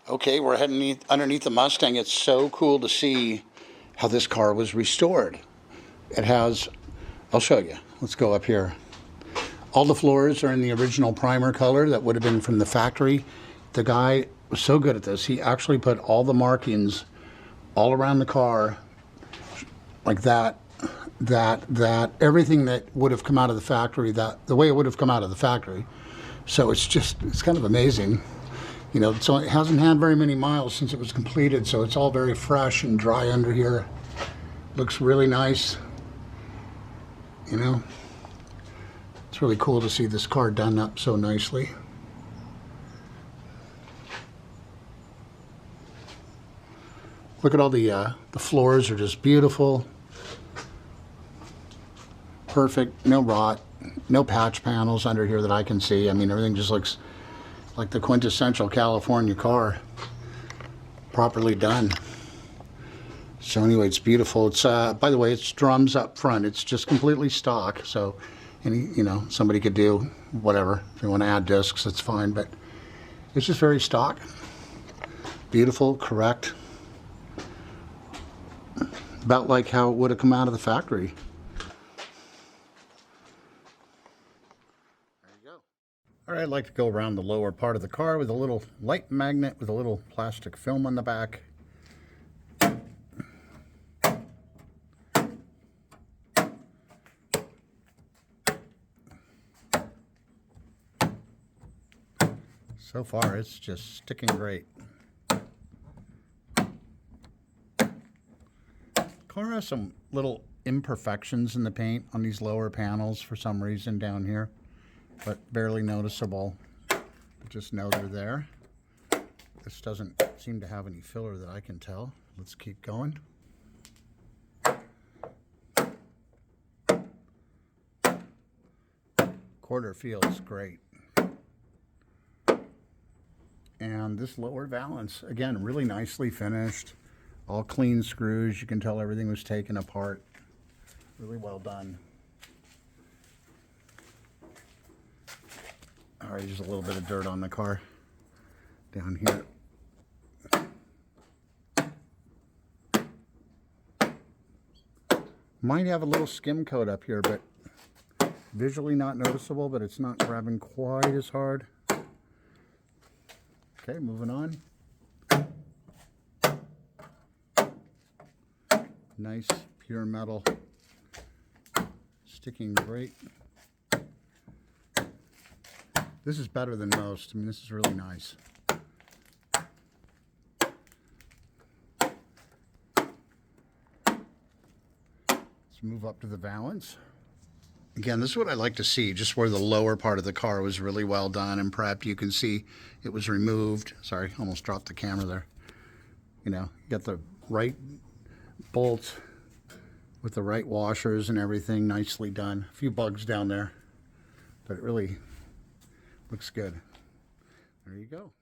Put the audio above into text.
Okay, we're heading underneath the Mustang. It's so cool to see how this car was restored. It has, I'll show you. Let's go up here. All the floors are in the original primer color that would have been from the factory. The guy was so good at this. He actually put all the markings all around the car like that, everything that would have come out of the factory, the way it would have come out of the factory. So it's kind of amazing. You know, so it hasn't had very many miles since it was completed, so it's all very fresh and dry under here. Looks really nice. You know, it's really cool to see this car done up so nicely. Look at all the floors are just beautiful. Perfect, no rot, no patch panels under here that I can see. I mean, everything just looks like the quintessential California car, properly done. So anyway, it's beautiful. It's by the way, it's drums up front. It's just completely stock. So, you know, somebody could do whatever. If you want to add discs, that's fine. But it's just very stock. Beautiful, correct. About like how it would have come out of the factory. All right, I'd like to go around the lower part of the car with a little light magnet with a little plastic film on the back. So far, it's just sticking great. Car has some little imperfections in the paint on these lower panels for some reason down here, but barely noticeable. Just know they're there. This doesn't seem to have any filler that I can tell. Let's keep going. Quarter feels great. And this lower valance, again, really nicely finished. All clean screws. You can tell everything was taken apart. Really well done. All right, there's a little bit of dirt on the car down here. Might have a little skim coat up here, but visually not noticeable, but it's not grabbing quite as hard. Okay, moving on. Nice pure metal, sticking great. This is better than most. I mean, this is really nice. Let's move up to the valance. Again, this is what I like to see, just where the lower part of the car was really well done and prepped. You can see it was removed. Sorry, almost dropped the camera there. You know, you got the right bolts with the right washers and everything, nicely done. A few bugs down there, but it really looks good. There you go.